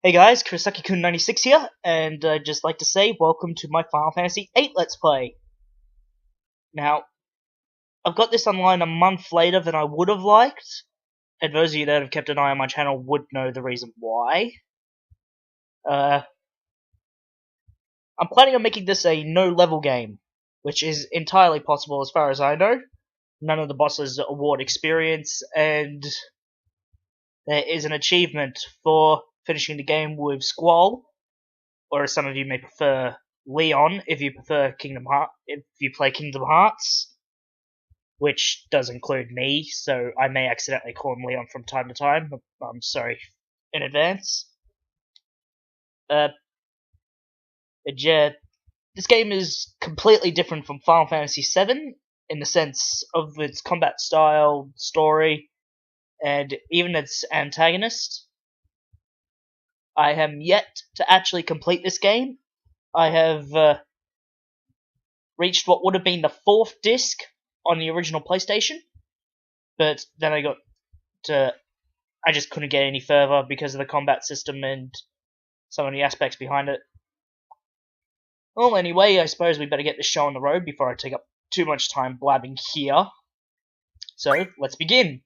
Hey guys, Kurosaki-kun96 here, and I'd just like to say welcome to my Final Fantasy VIII Let's Play. Now, I've got this online a month later than I would have liked, and those of you that have kept an eye on my channel would know the reason why. I'm planning on making this a no-level game, which is entirely possible as far as I know. None of the bosses award experience, and there is an achievement for finishing the game with Squall, or as some of you may prefer, Leon, if you play Kingdom Hearts, which does include me, so I may accidentally call him Leon from time to time. I'm sorry in advance. This game is completely different from Final Fantasy VII in the sense of its combat style, story, and even its antagonist. I am yet to actually complete this game. I have reached what would have been the 4th disc on the original PlayStation, but then I just couldn't get any further because of the combat system and some of the aspects behind it. Well, anyway, I suppose we better get this show on the road before I take up too much time blabbing here. So, let's begin.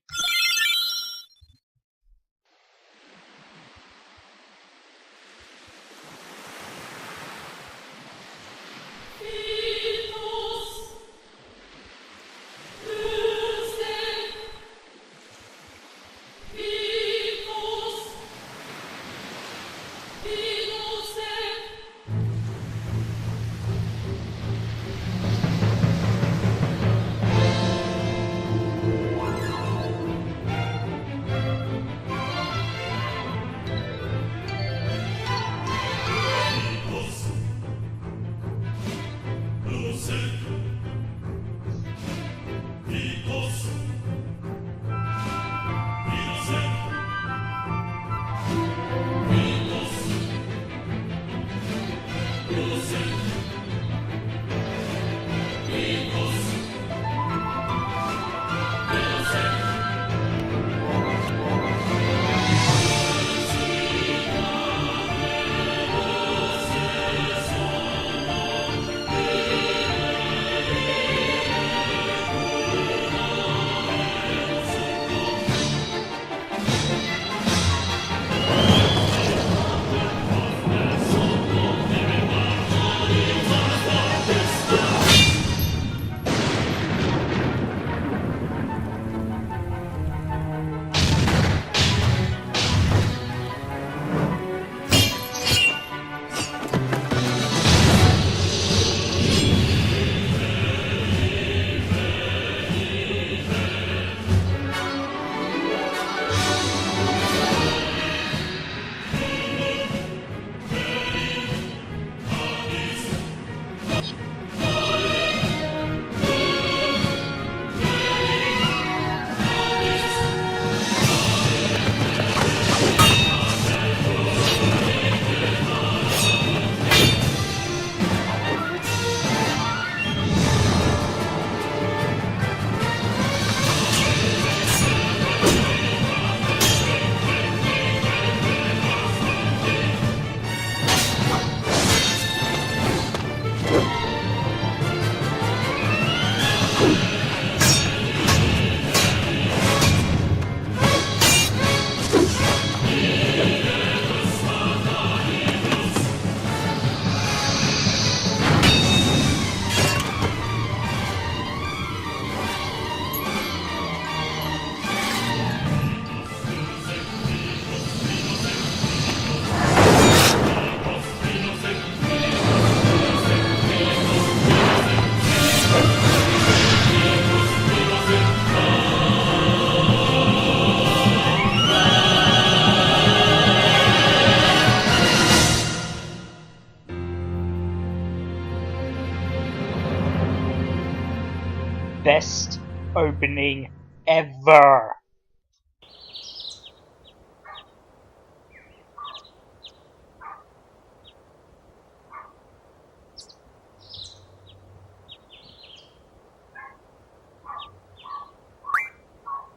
Best opening ever.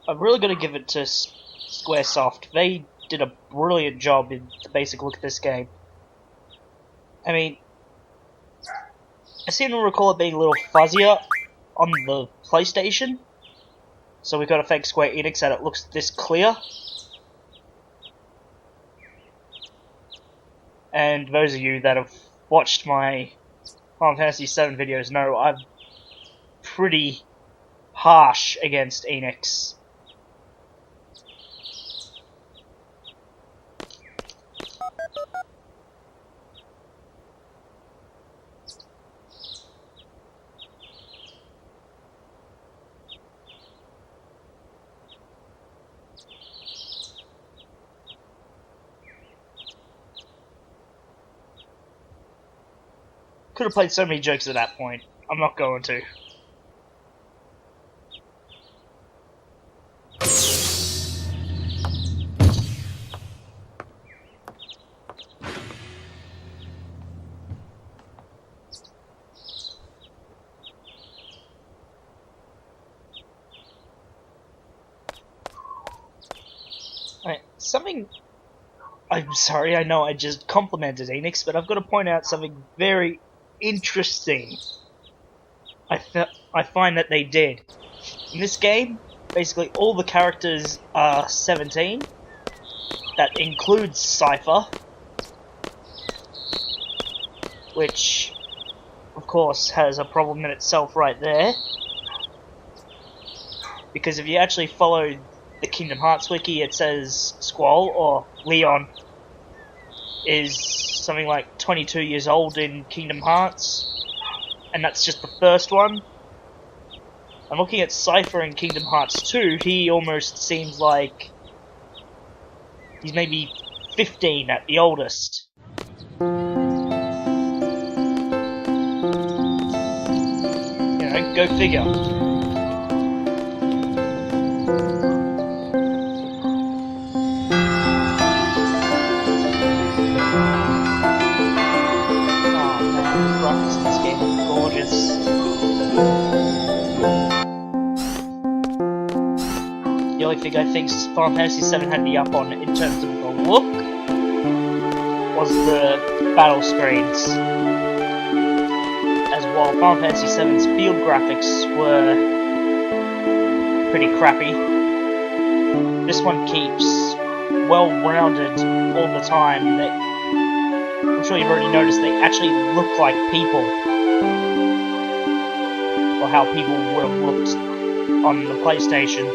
I'm really gonna give it to Squaresoft. They did a brilliant job in the basic look at this game. I mean, I seem to recall it being a little fuzzier on the PlayStation, so we've got to thank Square Enix that it looks this clear. And those of you that have watched my Final Fantasy VII videos know I'm pretty harsh against Enix. Could have played so many jokes at that point. I'm not going to. Alright, something... I'm sorry, I know I just complimented Enix, but I've got to point out something very interesting. I find that they did. In this game, basically all the characters are 17. That includes Cypher, which, of course, has a problem in itself right there. Because if you actually follow the Kingdom Hearts wiki, it says Squall, or Leon, is something like 22 years old in Kingdom Hearts. And that's just the first one. And looking at Cypher in Kingdom Hearts 2, he almost seems like he's maybe 15 at the oldest. You know, go figure. This game is gorgeous. The only thing I think Final Fantasy VII had the up on in terms of the look was the battle screens. As while Final Fantasy VII's field graphics were pretty crappy, this one keeps well-rounded all the time. I'm sure you've already noticed they actually look like people. Or how people would have looked on the PlayStation.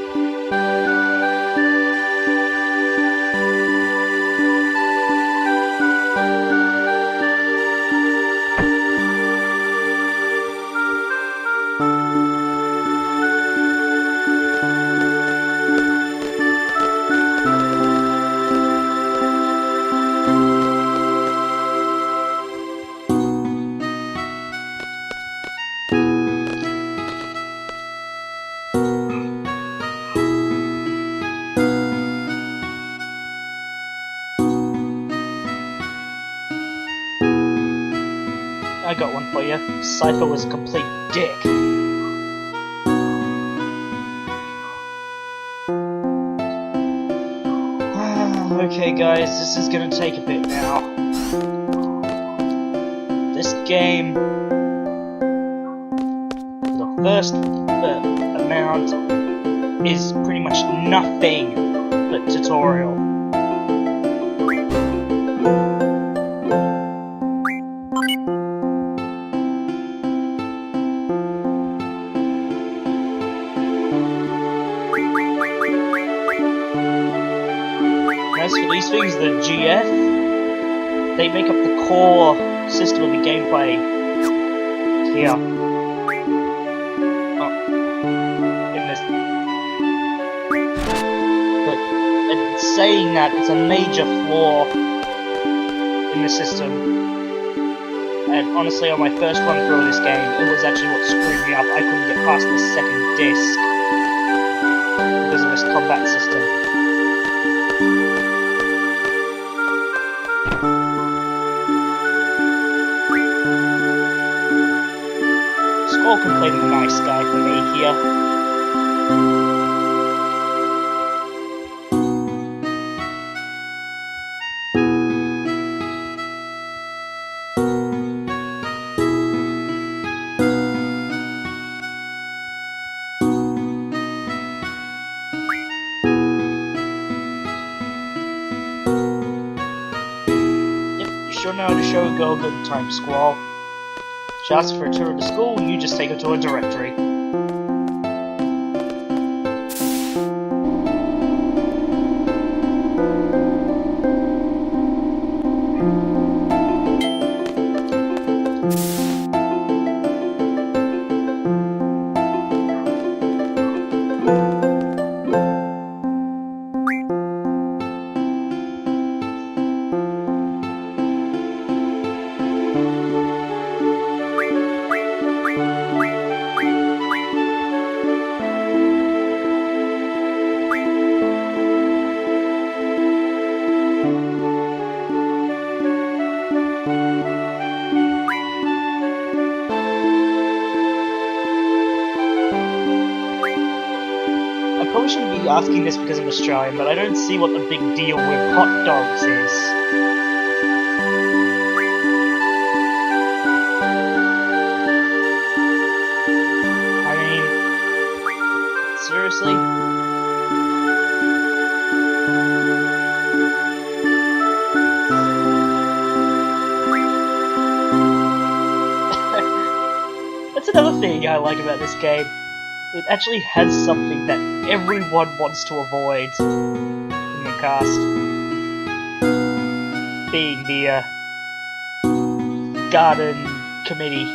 I got one for you. Cypher was a complete dick. Okay guys, this is gonna take a bit now. This game, the first amount, is pretty much nothing but tutorial. As for these things, the GF, they make up the core system of the gameplay here. In this. But in saying that, it's a major flaw in the system. And honestly, on my first run through of this game, it was actually what screwed me up. I couldn't get past the second disc because of this combat system. Squall can play the nice guy for me here. sure know how to show a girl a good time, Squall. She asks for a tour of the school, you just take her to a directory. I probably shouldn't be asking this because I'm Australian, but I don't see what the big deal with hot dogs is. I mean, seriously? That's another thing I like about this game. It actually has something that everyone wants to avoid in the cast. Being the garden committee.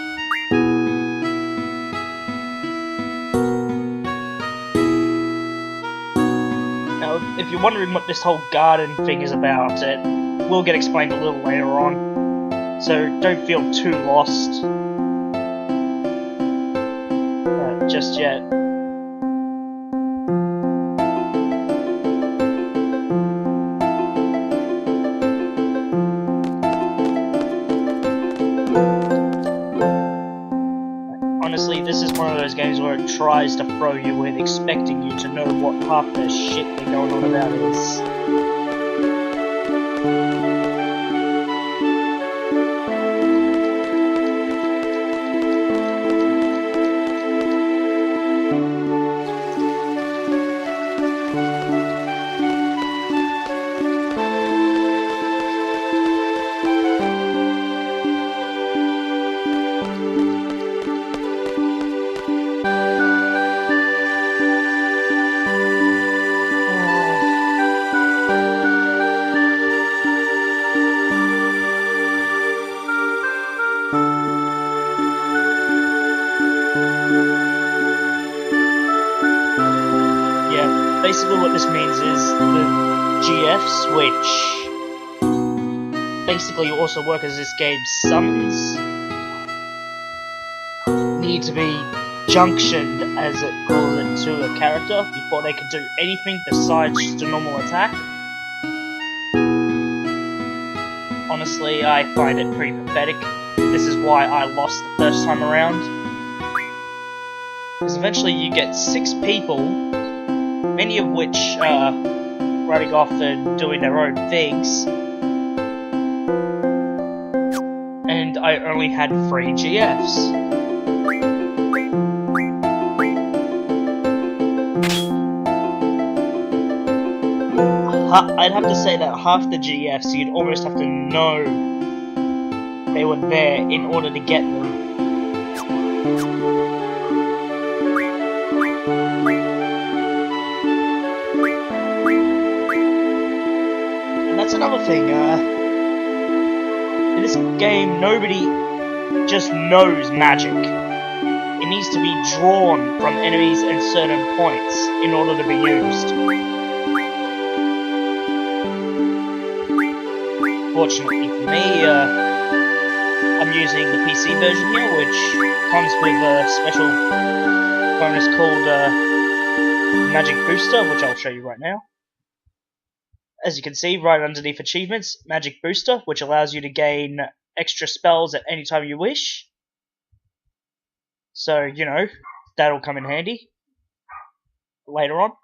Now, if you're wondering what this whole garden thing is about, it will get explained a little later on. So don't feel too lost just yet. Honestly, this is one of those games where it tries to throw you in, expecting you to know what half the shit they're going on about is. Basically what this means is the GFs, which basically also work as this game's summons, need to be junctioned, as it calls it, to a character before they can do anything besides just a normal attack. Honestly, I find it pretty pathetic. This is why I lost the first time around. Because eventually you get 6 people, many of which are running off and doing their own things, and I only had 3 GFs. I'd have to say that half the GFs you'd almost have to know they were there in order to get them. That's another thing, in this game, nobody just knows magic. It needs to be drawn from enemies at certain points in order to be used. Fortunately for me, I'm using the PC version here, which comes with a special bonus called Magic Booster, which I'll show you right now. As you can see, right underneath achievements, Magic Booster, which allows you to gain extra spells at any time you wish. So, you know, that'll come in handy later on.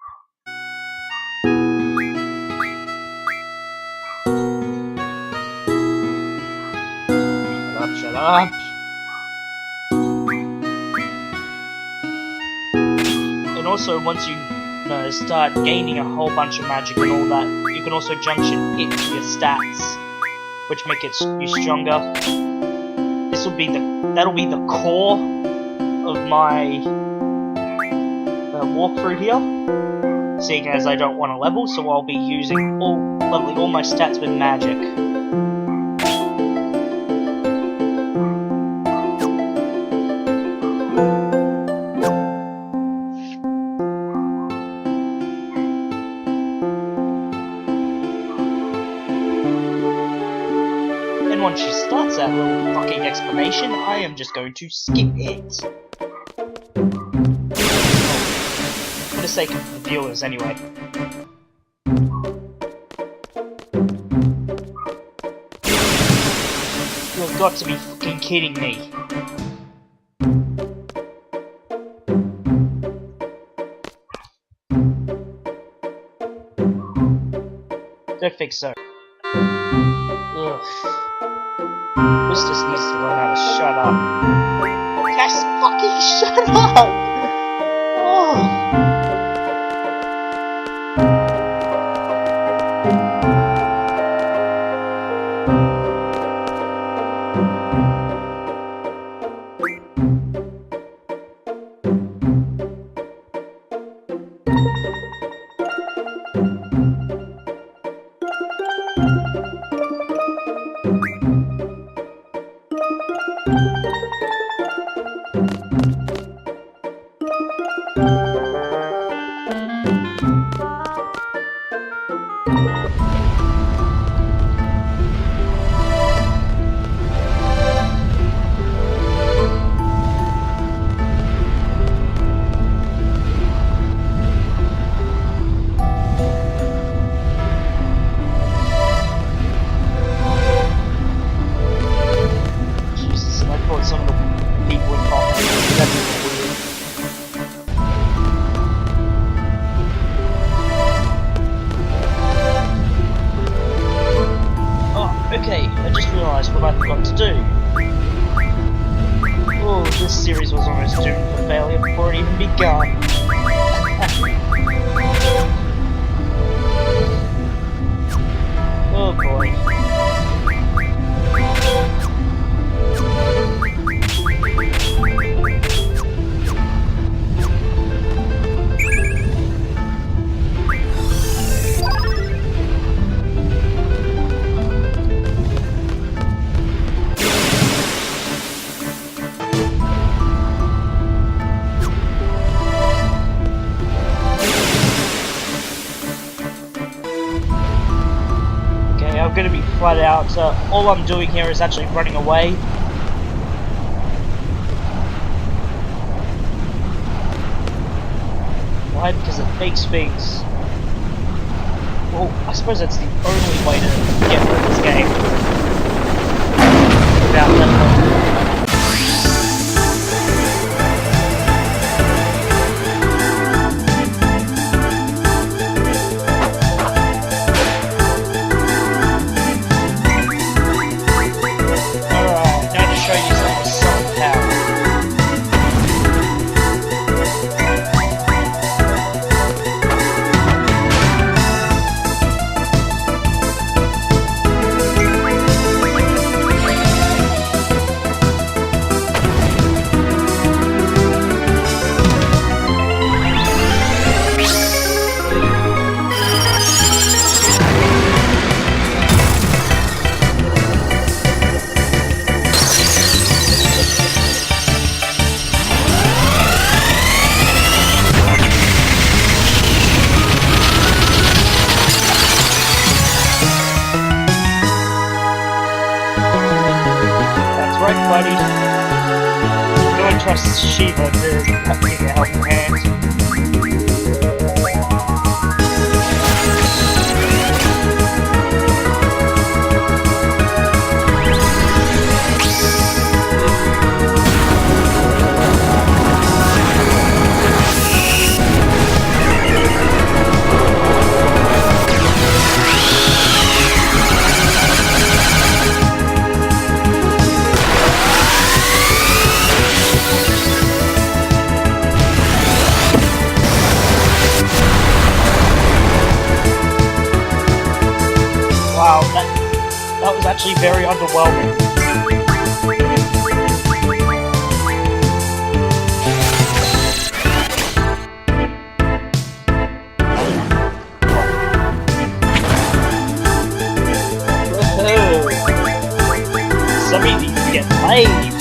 Shut up. And also, once you start gaining a whole bunch of magic and all that, you can also junction it to your stats which make you stronger. That'll be the core of my walkthrough here. Seeing as I don't want to level, so I'll be leveling all my stats with magic. And once she starts that little fucking explanation, I am just going to skip it. For the sake of the viewers, anyway. You've got to be fucking kidding me. Don't think so. Ugh. This just needs to learn how to shut up. Yes, fucking shut up! Oh. Okay, I just realised what I forgot to do. Oh, this series was almost doomed for failure before it even begun. Oh boy. I'm gonna be flat out. All I'm doing here is actually running away. Why? Because it makes things. Well, I suppose that's the only way to get through this game without leveling. Buddy. No one trusts Shiva to take a helping hand. Wow, That was actually very underwhelming. Some of you get played.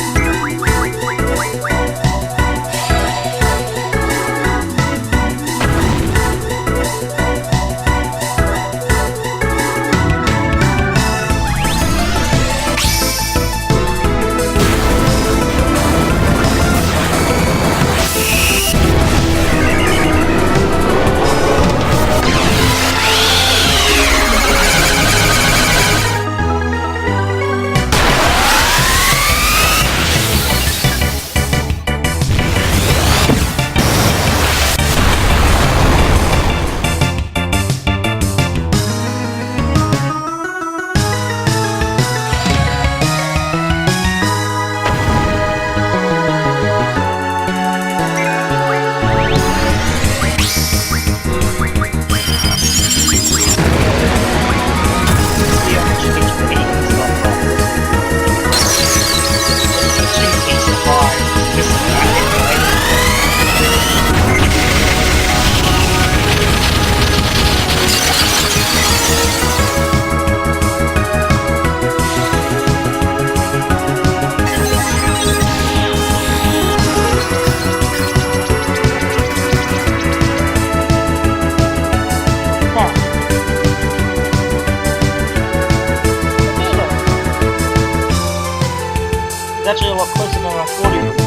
It's actually a lot closer than I thought it would be.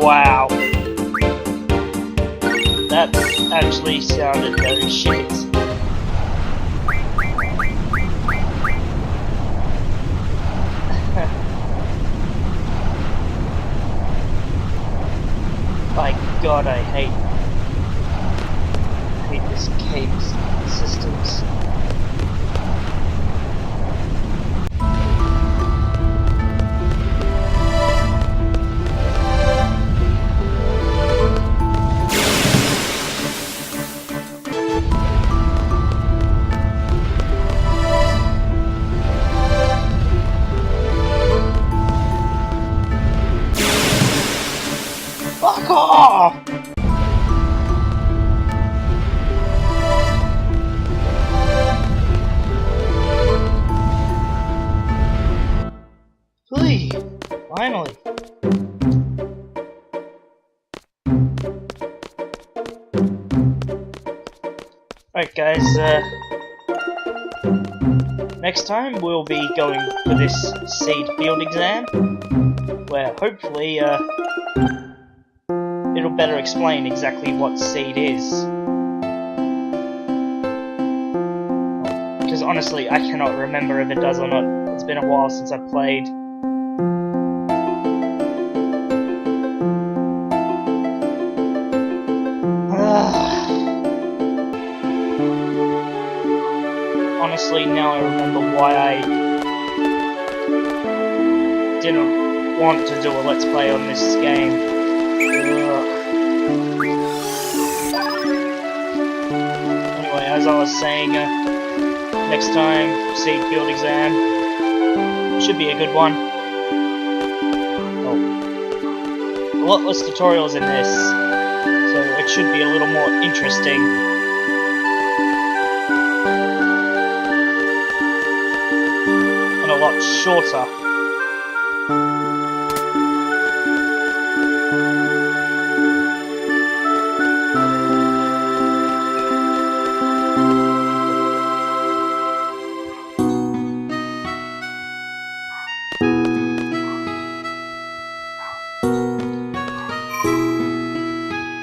Wow. That actually sounded very shit. God, I hate this cave systems. Fuck off! Please, finally. Alright guys, next time we'll be going for this seed field exam, where hopefully it'll better explain exactly what seed is. Because honestly, I cannot remember if it does or not. It's been a while since I've played. Honestly, now I remember why I didn't want to do a Let's Play on this game. Anyway, as I was saying, next time, seed field exam should be a good one. Oh. A lot less tutorials in this, so it should be a little more interesting. A lot shorter.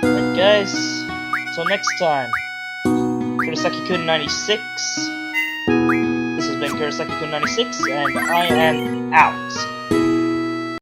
Right guys, until next time, Kurosaki-kun 96. This has been Kurosaki-kun 96, and I am out.